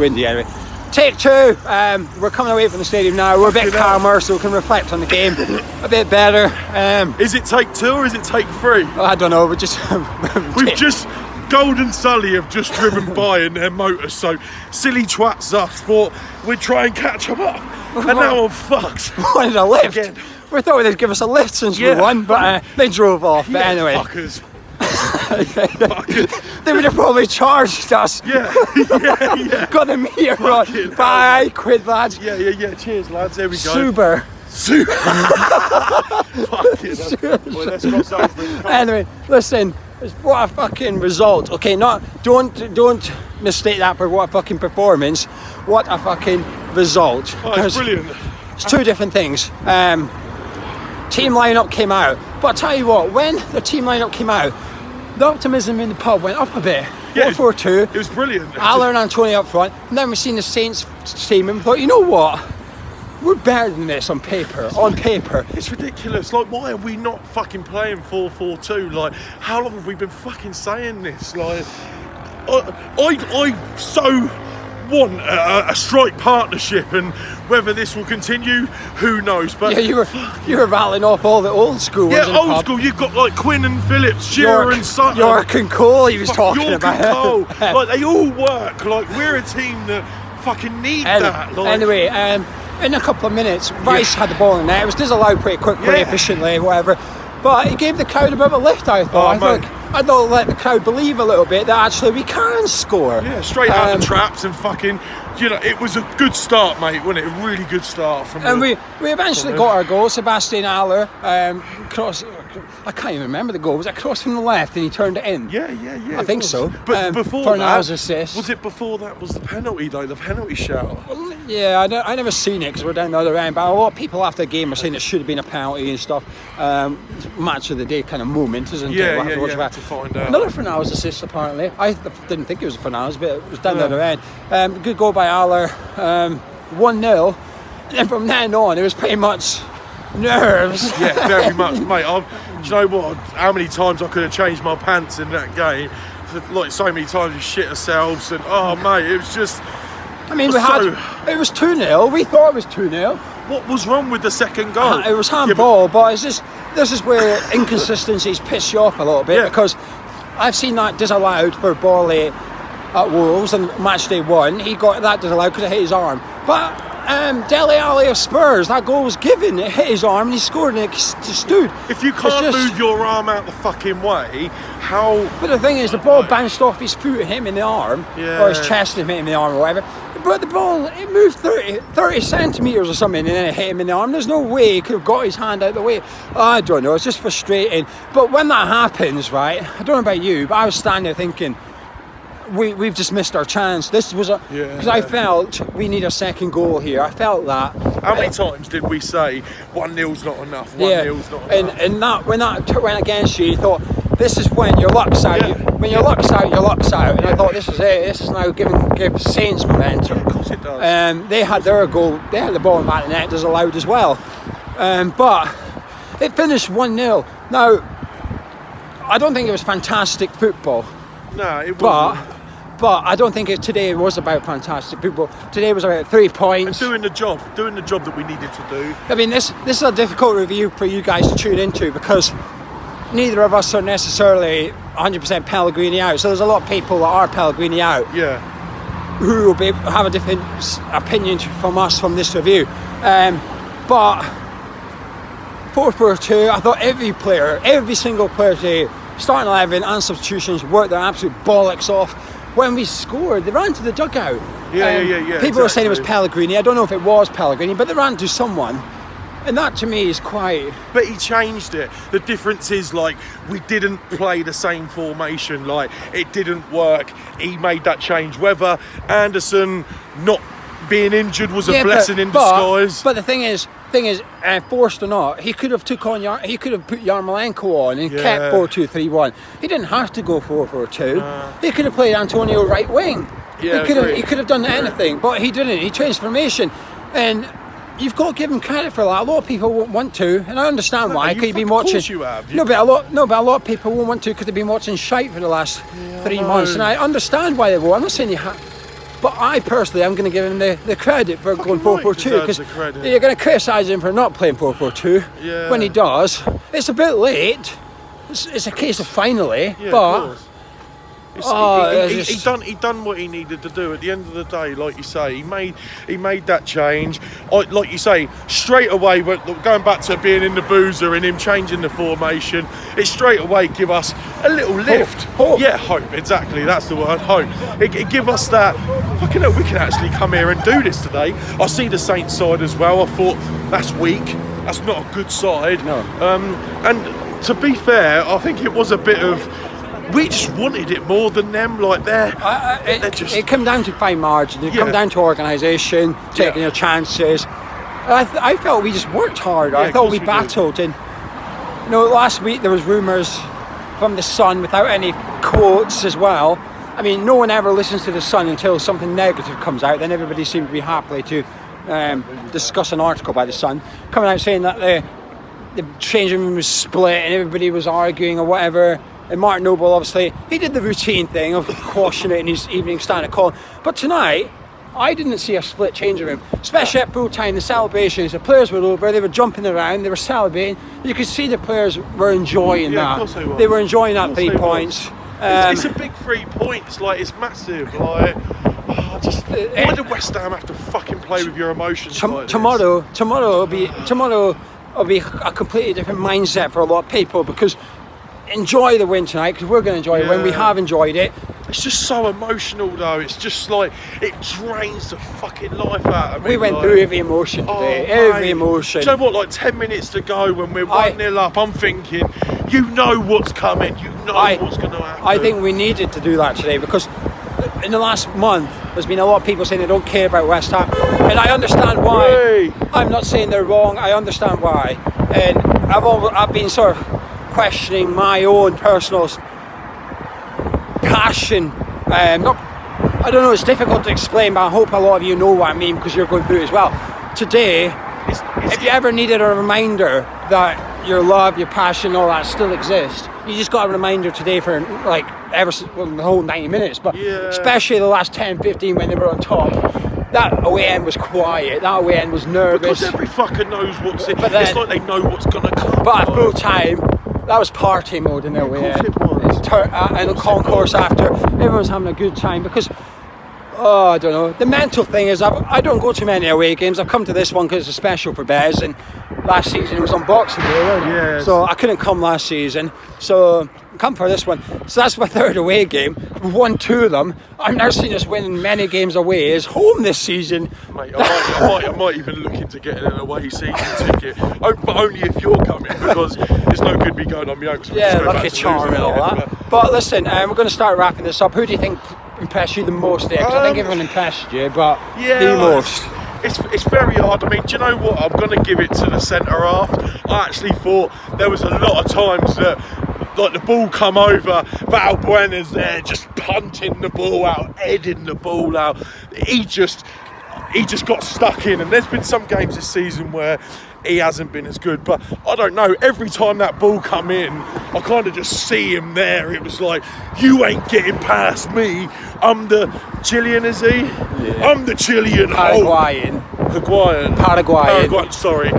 windy anyway. Take two. We're coming away from the stadium now. We're a bit calmer, so we can reflect on the game a bit better. Is it take two or is it take three? I don't know. We've just Gold and Sully have just driven by in their motors, so silly twats us thought we'd try and catch them up, and now I'm fucked. Wanted a lift. Again. We thought they'd give us a lift since we won, but they drove off. But anyway, fuckers. They would have probably charged us. Yeah. Got the meter on. Bye, quid lads. Yeah. Cheers, lads. There we go. Super. Well, let's cross over. Anyway, listen. What a fucking result. Okay, don't mistake that for what a fucking performance. What a fucking result. Oh, it's brilliant. It's two different things. Team lineup came out, but I'll tell you what, when the team lineup came out, the optimism in the pub went up a bit. 4-4-2. It was brilliant. Aller and Antonio up front. And then we've seen the Saints team and we thought, you know what? We're better than this on paper. It's ridiculous. Like, why are we not fucking playing 4-4-2? Like, how long have we been fucking saying this? Like, I so want a strike partnership, and whether this will continue, who knows? But yeah, you were rattling off all the old school ones. Yeah, old school. You've got like Quinn and Phillips, Shearer and Sutton, York and Cole. He was talking York about and Cole. Like, they all work. Like, we're a team that fucking need that. Like, anyway, in a couple of minutes, Rice had the ball in there. It was disallowed pretty quickly, efficiently, whatever. But he gave the crowd a bit of a lift, I thought. I thought let the crowd believe a little bit that actually we can score. Yeah, straight out the traps and fucking, it was a good start, mate, wasn't it? A really good start. We eventually got our goal. Sebastian Aller cross. I can't even remember the goal. Was it cross from the left and he turned it in? Yeah. I think so. But before Fornal's that, assist. was it before that was the penalty though? The penalty shout. Yeah, I never seen it because we're down the other end. But a lot of people after the game were saying it should have been a penalty and stuff. Match of the day kind of moment, isn't it? We'll have to find out. Another Fornal's assist apparently. I didn't think it was a Fornal's, but it was down the other end. Good goal by Aller. 1-0. And then from then on, it was pretty much nerves. Yeah, very much, mate. Do you know what? How many times I could have changed my pants in that game? Like, so many times we shit ourselves, and mate, it was just. I mean, it was 2-0. We thought it was 2-0. What was wrong with the second goal? It was handball, but it's just this is where inconsistencies piss you off a little bit because I've seen that disallowed for Borley at Wolves and match day 1. He got that disallowed because it hit his arm. But Dele Alli of Spurs, that goal was given. It hit his arm and he scored and it just stood. If you can't move your arm out the fucking way, how? But the thing is, the ball bounced off his foot and hit him in the arm, or his chest and hit him in the arm or whatever. But the ball, it moved 30 centimetres or something and then it hit him in the arm. There's no way he could have got his hand out of the way. I don't know, it's just frustrating. But when that happens, right, I don't know about you, but I was standing there thinking, we've just missed our chance. This was because I felt we need a second goal here. I felt that. How many times did we say 1-0's not enough? 1-0's not enough. And that when that went against you thought this is when your luck's out. When your luck's out, your luck's out. And I thought this is it. This is now give Saints momentum. Of course it does. They had their goal. They had the ball in the back of the net disallowed as well. But it finished 1-0. Now I don't think it was fantastic football. No, it wasn't. But I don't think today was about fantastic football. Today was about 3 points. And doing the job that we needed to do. I mean, this is a difficult review for you guys to tune into because neither of us are necessarily 100% Pellegrini out. So there's a lot of people that are Pellegrini out. Yeah. Who will have a different opinion from us from this review. But 4-4-2, I thought every single player today, starting 11 and substitutions, worked their absolute bollocks off. When we scored, they ran to the dugout. Yeah. People were saying it was Pellegrini. I don't know if it was Pellegrini, but they ran to someone. And that to me is quite... But he changed it. The difference is, like, we didn't play the same formation. Like, it didn't work. He made that change. Whether Anderson not being injured was a blessing in disguise. But the thing is, forced or not, he could have put Yarmolenko on and kept 4-2-3-1. He didn't have to go 4-4-2. He could have played Antonio right wing. Yeah, he could have done anything, but he didn't. He changed formation, and you've got to give him credit for that. A lot of people won't want to, and I understand why. Because you've been watching. Of course you have. No, but a lot of people won't want to because they've been watching shite for the last 3 months, and I understand why they won't. I'm not saying you have. But I personally, I'm going to give him the credit for going 4-4-2 because you're going to criticise him for not playing 4-4-2 when he does. It's a bit late. It's a case of finally, but. He done what he needed to do. At the end of the day, like you say, he made that change. Like you say, straight away, going back to being in the boozer and him changing the formation, it straight away give us a little lift. Hope. Yeah, hope. Exactly, that's the word. Hope. It give us that. Fucking hell, we can actually come here and do this today. I see the Saints side as well. I thought that's weak. That's not a good side. No. And to be fair, I think it was a bit of. We just wanted it more than them, like it came down to fine margin. It come down to organisation, taking your chances. I felt we just worked hard. I thought we battled. And last week there was rumours from the Sun without any quotes as well. I mean, no one ever listens to the Sun until something negative comes out. Then everybody seemed to be happy to discuss an article by the Sun coming out saying that the changing room was split and everybody was arguing or whatever. And Martin Noble, obviously, he did the routine thing of quashing it in his evening standard call. But tonight, I didn't see a split changing room, especially at full time. The celebrations, the players were over, they were jumping around, they were celebrating. You could see the players were enjoying that. Of course they were enjoying that 3 points. It's a big 3 points, like it's massive. Like, why did West Ham have to fucking play with your emotions? Tomorrow will be a completely different mindset for a lot of people because. Enjoy the win tonight because we're going to enjoy the win. We have enjoyed it. It's just so emotional though. It's just like it drains the fucking life out of me. We went through every emotion today. Every emotion. Do you know what? Like 10 minutes to go when we're 1-0 up, I'm thinking, you know what's coming. You know what's going to happen. I think we needed to do that today because in the last month there's been a lot of people saying they don't care about West Ham, and I understand why. I'm not saying they're wrong. I understand why, and I've been sort of questioning my own personal passion. I don't know, it's difficult to explain, but I hope a lot of you know what I mean because you're going through it as well. Today, if you ever needed a reminder that your love, your passion, all that still exists, you just got a reminder today for like the whole 90 minutes, but especially the last 10-15 when they were on top. That away end was quiet, that away end was nervous. Because every fucker knows what's in. It's like they know what's going to come. But at full time, that was party mode in their way. And the concourse after, everyone's having a good time because, I don't know. The mental thing is, I don't go to many away games. I've come to this one because it's a special for Bez, and last season it was on Boxing Day, wasn't it? Yes. So I couldn't come last season. So come for this one. So that's my third away game. We've won 2 of them. I've now seen us winning many games away. It's home this season. Mate, I might even look into getting an away season ticket, but only if you're coming because it's no good me going on my own. Lucky charm and all that. But listen, we're going to start wrapping this up. Who do you think impressed you the most there? Because I think everyone impressed you, but the most. It's very hard. I mean, do you know what? I'm going to give it to the centre half. I actually thought there was a lot of times that like the ball come over, Valbuena's there just punting the ball out, heading the ball out. He just got stuck in, and there's been some games this season where he hasn't been as good, but I don't know, every time that ball come in I kind of just see him there. It was like, you ain't getting past me. I'm the Chilean, is he? Yeah. I'm the Chilean Paraguayan. Sorry,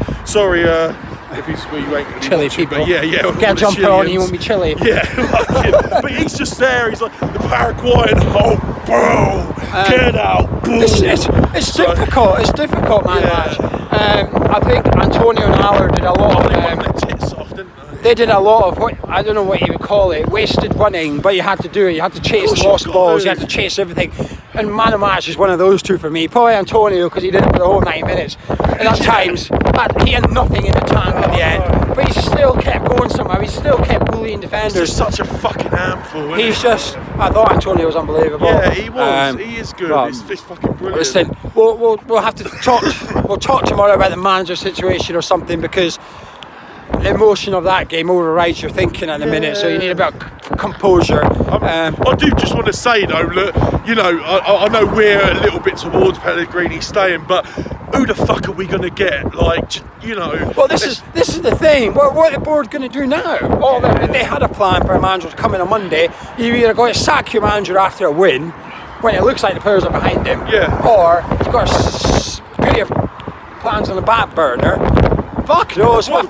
if he's you ain't gonna Chile be watching, people. But yeah, get a jumper on, you won't be chilly. Yeah, but he's just there. He's like the Paraguayan. Oh, bro, get out. It's difficult. It's difficult, man. I think Antonio and Haller did a lot of. They did a lot of what I don't know what you would call it, wasted running, but you had to do it. You had to chase lost balls. You had to chase everything. And man of match is one of those 2 for me. Probably Antonio because he did it for the whole 90 minutes. And at times he had nothing in the tank at the end, but he still kept going somehow. He still kept bullying defenders. He's just such a fucking handful. I thought Antonio was unbelievable. Yeah, he was. He is good. He's fucking brilliant. Listen, we'll have to talk. We'll talk tomorrow about the manager situation or something because the emotion of that game overrides your thinking at the minute, so you need a bit of composure. I do just want to say though, look, you know, I know we're a little bit towards Pellegrini staying, but who the fuck are we going to get? Like, you know. Well, this is the thing. What are the board going to do now? They had a plan for a manager to come in on Monday. You either got to sack your manager after a win, when it looks like the players are behind him. Yeah. Or he's got plenty of plans on the back burner. Fuck knows. What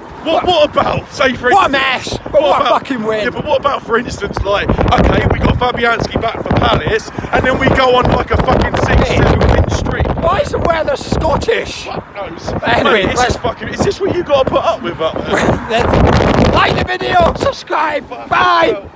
about, say for What a instance... mess! But what a fucking win! Yeah, but what about, for instance, like, okay, we got Fabianski back for Palace, and then we go on like a fucking 6-7 win streak. Why is the weather Scottish? Fuck knows. Anyway, mate, is this what you got to put up with up there? Like the video, subscribe, bye!